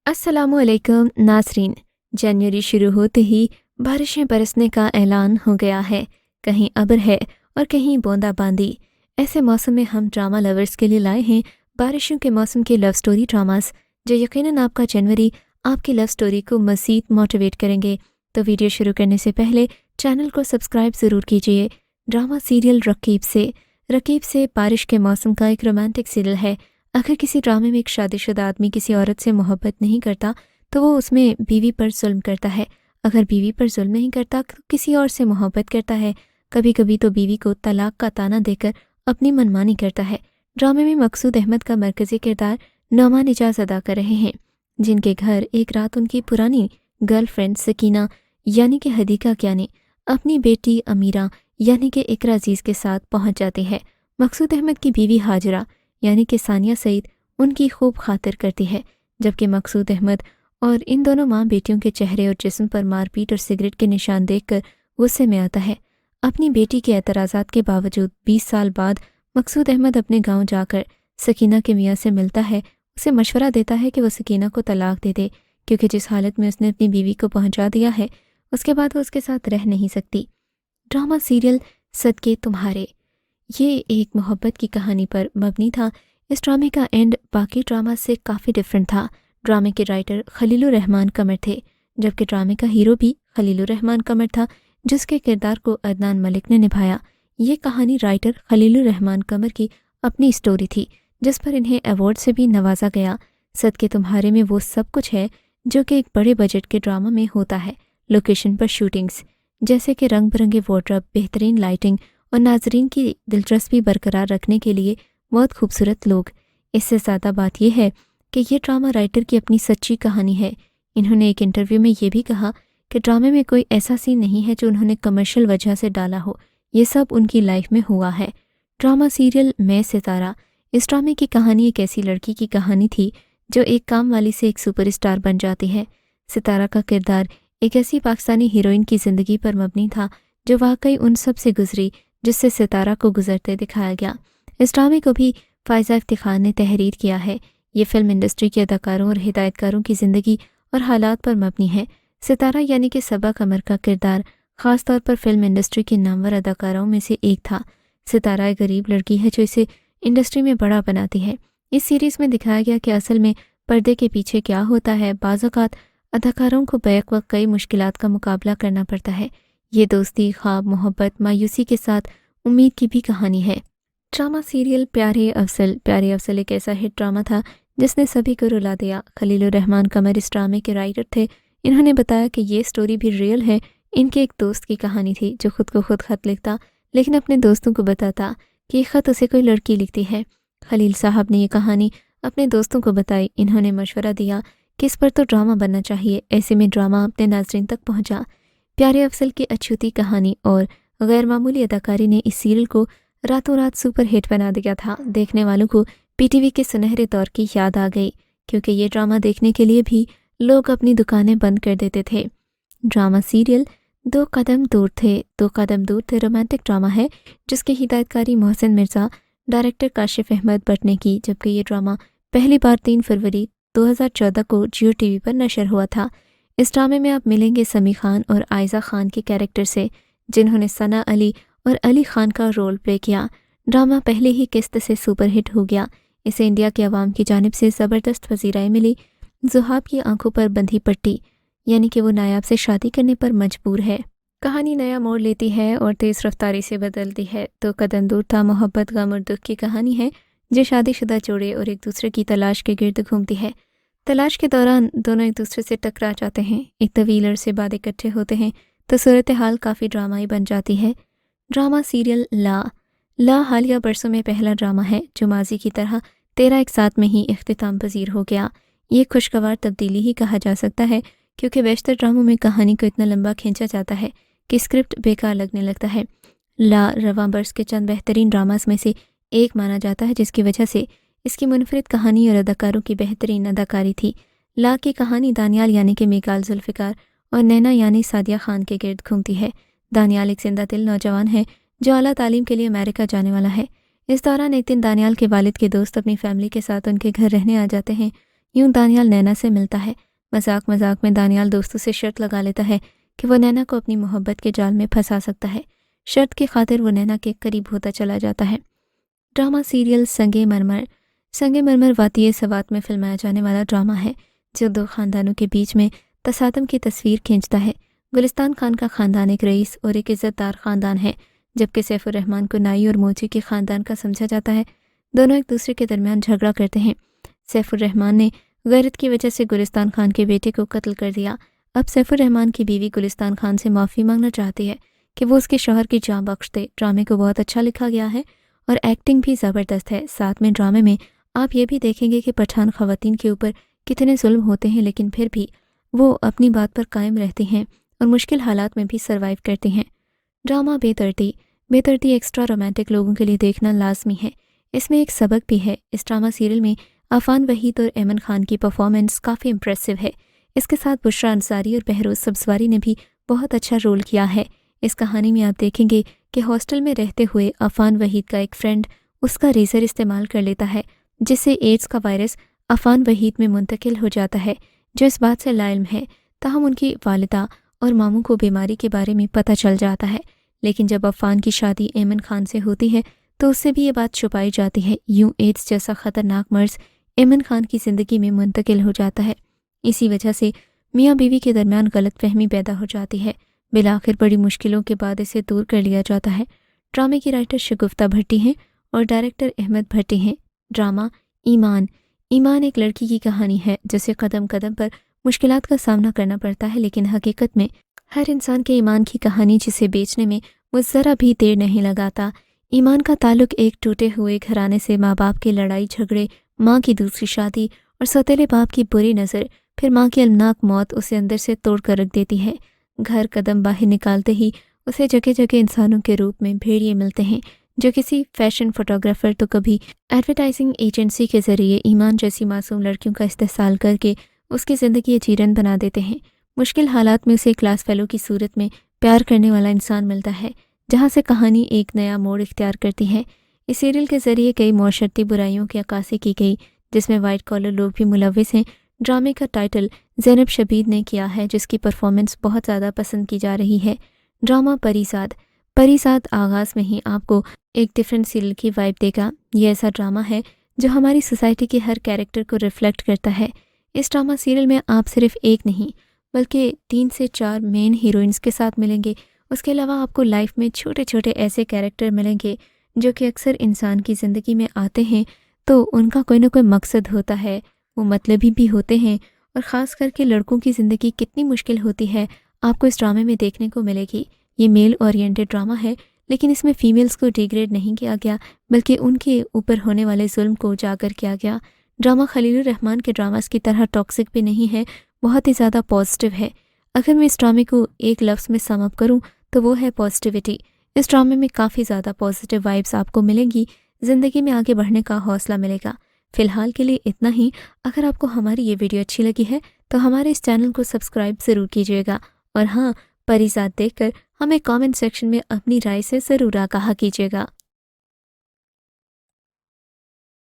अस्सलामु अलैकुम नाज़रीन। जनवरी शुरू होते ही बारिशें बरसने का ऐलान हो गया है। कहीं अब्र है और कहीं बूंदाबांदी। ऐसे मौसम में हम ड्रामा लवर्स के लिए लाए हैं बारिशों के मौसम के लव स्टोरी ड्रामास, जो यकीनन आपका जनवरी आपकी लव स्टोरी को मज़ीद मोटिवेट करेंगे। तो वीडियो शुरू करने से पहले चैनल को सब्सक्राइब ज़रूर कीजिए। ड्रामा सीरियल रकीब से बारिश के मौसम का एक रोमांटिक सीरियल है। अगर किसी ड्रामे में एक शादीशुदा आदमी किसी औरत से मोहब्बत नहीं करता तो वो उसमें बीवी पर जुल्म करता है। अगर बीवी पर जुल्म नहीं करता तो किसी और से मोहब्बत करता है। कभी कभी तो बीवी को तलाक का ताना देकर अपनी मनमानी करता है। ड्रामे में मकसूद अहमद का मरकज़ी किरदार नौमान इजाज़ अदा कर रहे हैं, जिनके घर एक रात उनकी पुरानी गर्लफ्रेंड सकीना यानी कि हदीका क्यानी अपनी बेटी अमीरा यानी कि इकरा अजीज़ के साथ पहुंच जाती है। मकसूद अहमद की बीवी हाजरा यानी कि सानिया सईद उनकी खूब खातिर करती है, जबकि मकसूद अहमद और इन दोनों माँ बेटियों के चेहरे और जिस्म पर मारपीट और सिगरेट के निशान देखकर गुस्से में आता है। अपनी बेटी के एतराज़ात के बावजूद 20 साल बाद मकसूद अहमद अपने गांव जाकर सकीना के मियाँ से मिलता है। उसे मशवरा देता है कि वो सकीना को तलाक दे दे, क्योंकि जिस हालत में उसने अपनी बीवी को पहुँचा दिया है उसके बाद वो उसके साथ रह नहीं सकती। ड्रामा सीरियल सदके तुम्हारे ये एक मोहब्बत की कहानी पर मबनी था। इस ड्रामे का एंड बाकी ड्रामा से काफ़ी डिफरेंट था। ड्रामे के राइटर खलीलुर रहमान कमर थे, जबकि ड्रामे का हीरो भी खलीलुर रहमान कमर था, जिसके किरदार को अदनान मलिक ने निभाया। ये कहानी राइटर खलीलुर रहमान कमर की अपनी स्टोरी थी, जिस पर इन्हें अवार्ड से भी नवाजा गया। सदके तुम्हारे में वो सब कुछ है जो कि एक बड़े बजट के ड्रामा में होता है। लोकेशन पर शूटिंग्स जैसे कि रंग बिरंगे वार्डरोब, बेहतरीन लाइटिंग और नाजरीन की दिलचस्पी बरकरार रखने के लिए बहुत खूबसूरत लोग। इससे ज़्यादा बात यह है कि ये ड्रामा राइटर की अपनी सच्ची कहानी है। इन्होंने एक इंटरव्यू में ये भी कहा कि ड्रामे में कोई ऐसा सीन नहीं है जो उन्होंने कमर्शियल वजह से डाला हो, ये सब उनकी लाइफ में हुआ है। ड्रामा सीरियल मैं सितारा, इस ड्रामे की कहानी एक ऐसी लड़की की कहानी थी जो एक काम वाली से एक सुपरस्टार बन जाती है। सितारा का किरदार एक ऐसी पाकिस्तानी हीरोइन की ज़िंदगी पर मबनी था जो वाकई उन सब से गुजरी जिससे सितारा को गुजरते दिखाया गया। इस ड्रामे को भी फायज़ा इफ्तिखार ने तहरीर किया है। ये फिल्म इंडस्ट्री के अदाकारों और हिदायतकारों की ज़िंदगी और हालात पर मबनी है। सितारा यानी कि सबा कमर का किरदार ख़ास तौर पर फिल्म इंडस्ट्री के नामवर अदाकारों में से एक था। सितारा एक गरीब लड़की है जो इसे इंडस्ट्री में बड़ा बनाती है। इस सीरीज़ में दिखाया गया कि असल में पर्दे के पीछे क्या होता है। बाज़ औक़ात अदाकारों को बैक वक्त कई मुश्किलात का मुकाबला करना पड़ता है। ये दोस्ती, ख्वाब, मोहब्बत, मायूसी के साथ उम्मीद की भी कहानी है। ड्रामा सीरियल प्यारे अफसल एक ऐसा हिट ड्रामा था जिसने सभी को रुला दिया। खलीलुर रहमान कमर इस ड्रामे के राइटर थे। इन्होंने बताया कि ये स्टोरी भी रियल है। इनके एक दोस्त की कहानी थी जो खुद को खुद ख़त लिखता, लेकिन अपने दोस्तों को बताता कि ये ख़त उसे कोई लड़की लिखती है। खलील साहब ने ये कहानी अपने दोस्तों को बताई। इन्होंने मशवरा दिया कि इस पर तो ड्रामा बनना चाहिए। ऐसे में ड्रामा अपने नाज़रीन तक पहुँचा। प्यारे अफसल की अछूती कहानी और गैर मामूली अदाकारी ने इस सीरियल को रातों रात सुपर हिट बना दिया था। देखने वालों को पीटीवी के सुनहरे दौर की याद आ गई, क्योंकि ये ड्रामा देखने के लिए भी लोग अपनी दुकानें बंद कर देते थे। ड्रामा सीरियल दो कदम दूर थे रोमांटिक ड्रामा है जिसकी हिदायतकारी मोहसिन मिर्ज़ा, डायरेक्टर काशिफ अहमद भट्ट ने की, जबकि ये ड्रामा पहली बार 3 फरवरी 2014 को जियो टीवी पर नशर हुआ था। इस ड्रामे में आप मिलेंगे समी खान और आयज़ा खान के कैरेक्टर से, जिन्होंने सना अली और अली खान का रोल प्ले किया। ड्रामा पहले ही किस्त से सुपरहिट हो गया। इसे इंडिया के अवाम की जानिब से ज़बरदस्त पज़ीराई मिली। ज़ुहाब की आंखों पर बंधी पट्टी यानी कि वो नायाब से शादी करने पर मजबूर है। कहानी नया मोड़ लेती है और तेज़ रफ्तारी से बदलती है। तो कदम दूर था मोहब्बत गम और दुख की कहानी है जो शादीशुदा जोड़े और एक दूसरे की तलाश के गिर्द घूमती है। तलाश के दौरान दोनों एक दूसरे से टकरा जाते हैं। एक तवील अरसे बाद इकट्ठे होते हैं तो सूरत हाल काफ़ी ड्रामाई बन जाती है। ड्रामा सीरियल ला हालिया बरसों में पहला ड्रामा है जो माजी की तरह 13 एक साथ में ही इख्तिताम पजीर हो गया। ये खुशगवार तब्दीली ही कहा जा सकता है, क्योंकि बेशतर ड्रामों में कहानी को इतना लंबा खींचा जाता है कि स्क्रिप्ट बेकार लगने लगता है। ला रवां बरस के चंद बेहतरीन ड्रामास में से एक माना जाता है, जिसकी वजह से इसकी मुनफरिद कहानी और अदाकारों की बेहतरीन अदाकारी थी। ला की कहानी दानियाल यानी कि मीकाल जुल्फ़िकार और नैना यानी सादिया खान के गिर्द घूमती है। दानियाल एक जिंदा दिल नौजवान है जो आला तालीम के लिए अमेरिका जाने वाला है। इस दौरान एक दिन दानियाल के वालिद के दोस्त अपनी फैमिली के साथ उनके घर रहने आ जाते हैं। यूं दानियाल नैना से मिलता है। मजाक मजाक में दानियाल दोस्तों से शर्त लगा लेता है कि वो नैना को अपनी मोहब्बत के जाल में फंसा सकता है। शर्त की खातिर वो नैना के करीब होता चला जाता है। ड्रामा सीरियल संगे मरमर वातिये सवात में फिल्माया जाने वाला ड्रामा है जो दो खानदानों के बीच में तसादम की तस्वीर खींचता है। गुलिस्तान खान का खानदान एक रईस और एक इज़्ज़तदार खानदान है, जबकि सैफुर रहमान को नाई और मोची के खानदान का समझा जाता है। दोनों एक दूसरे के दरमियान झगड़ा करते हैं। सैफुर रहमान ने गैरत की वजह से गुलिस्तान खान के बेटे को कत्ल कर दिया। अब सैफुर रहमान की बीवी गुलिस्तान खान से माफ़ी मांगना चाहती है कि वो उसके शौहर की जान बख्श दे। ड्रामे को बहुत अच्छा लिखा गया है और एक्टिंग भी ज़बरदस्त है। साथ में ड्रामे में आप ये भी देखेंगे कि पठान ख़वातीन के ऊपर कितने जुल्म होते हैं, लेकिन फिर भी वो अपनी बात पर कायम रहती हैं और मुश्किल हालात में भी सर्वाइव करती हैं। ड्रामा बेदर्दी एक्स्ट्रा रोमांटिक लोगों के लिए देखना लाजमी है। इसमें एक सबक भी है। इस ड्रामा सीरियल में आफान वहीद और एमन खान की परफॉर्मेंस काफ़ी इम्प्रेसिव है। इसके साथ बुशरा अंसारी और बहरोज सब्ज़वारी ने भी बहुत अच्छा रोल किया है। इस कहानी में आप देखेंगे कि हॉस्टल में रहते हुए आफान वहीद का एक फ्रेंड उसका रेज़र इस्तेमाल कर लेता है, जिससे एड्स का वायरस आफान वहीद में मुंतकिल हो जाता है, जो इस बात से लाइल्म है। ताहम उनकी वालिदा और मामू को बीमारी के बारे में पता चल जाता है, लेकिन जब आफान की शादी एमन खान से होती है तो उससे भी ये बात छुपाई जाती है। यूं एड्स जैसा ख़तरनाक मर्ज़ एमन खान की ज़िंदगी में मुंतकिल हो जाता है। इसी वजह से मियाँ बीवी के दरमियान गलतफहमी पैदा हो जाती है। बिलाखिर बड़ी मुश्किलों के बाद इसे दूर कर लिया जाता है। ड्रामे की राइटर शगुफ्ता भट्टी हैं और डायरेक्टर अहमद भट्टी हैं। ड्रामा ईमान एक लड़की की कहानी है जिसे कदम कदम पर मुश्किलात का सामना करना पड़ता है, लेकिन हकीकत में हर इंसान के ईमान की कहानी जिसे बेचने में वो ज़रा भी देर नहीं लगाता। ईमान का ताल्लुक एक टूटे हुए घराने से, माँ बाप की लड़ाई झगड़े, माँ की दूसरी शादी और सौतेले बाप की बुरी नज़र, फिर माँ की अलनाक मौत उसे अंदर से तोड़ कर रख देती है। घर कदम बाहर निकालते ही उसे जगह जगह इंसानों के रूप में भेड़िए मिलते हैं, जो किसी फैशन फोटोग्राफर तो कभी एडवर्टाइजिंग एजेंसी के ज़रिए ईमान जैसी मासूम लड़कियों का इस्तेसाल करके उसकी ज़िंदगी अजीरन बना देते हैं। मुश्किल हालात में उसे क्लास फेलो की सूरत में प्यार करने वाला इंसान मिलता है, जहाँ से कहानी एक नया मोड़ इख्तियार करती है। इस सीरियल के ज़रिए कई माशरती बुराइयों की अक्कासी की गई, जिसमें वाइट कॉलर लोग भी मुलव्विस हैं। ड्रामे का टाइटल ज़ैनब शबीद ने किया है, जिसकी परफॉर्मेंस बहुत ज़्यादा पसंद की जा रही है। ड्रामा परिसाद आगाज़ में ही आपको एक डिफरेंट सीरियल की वाइब देगा। ये ऐसा ड्रामा है जो हमारी सोसाइटी के हर कैरेक्टर को रिफ्लेक्ट करता है। इस ड्रामा सीरियल में आप सिर्फ एक नहीं बल्कि 3 से 4 मेन हीरोइंस के साथ मिलेंगे। उसके अलावा आपको लाइफ में छोटे छोटे ऐसे कैरेक्टर मिलेंगे जो कि अक्सर इंसान की ज़िंदगी में आते हैं, तो उनका कोई ना कोई मकसद होता है, वो मतलबी भी होते हैं। और ख़ास करके लड़कों की ज़िंदगी कितनी मुश्किल होती है आपको इस ड्रामे में देखने को मिलेगी। ये मेल ओरिएंटेड ड्रामा है, लेकिन इसमें फ़ीमेल्स को डिग्रेड नहीं किया गया, बल्कि उनके ऊपर होने वाले जुल्म को उजागर किया गया। ड्रामा खलीलुर रहमान के ड्रामास की तरह टॉक्सिक भी नहीं है, बहुत ही ज़्यादा पॉजिटिव है। अगर मैं इस ड्रामे को एक लफ्ज़ में सम अप करूँ तो वो है पॉजिटिविटी। इस ड्रामे में काफ़ी ज़्यादा पॉजिटिव वाइब्स आपको मिलेंगी, ज़िंदगी में आगे बढ़ने का हौसला मिलेगा। फ़िलहाल के लिए इतना ही। अगर आपको हमारी ये वीडियो अच्छी लगी है तो हमारे इस चैनल को सब्सक्राइब ज़रूर कीजिएगा, और हाँ, परिसाद देखकर हमें कमेंट सेक्शन में अपनी राय से ज़रूर आगाह कीजिएगा।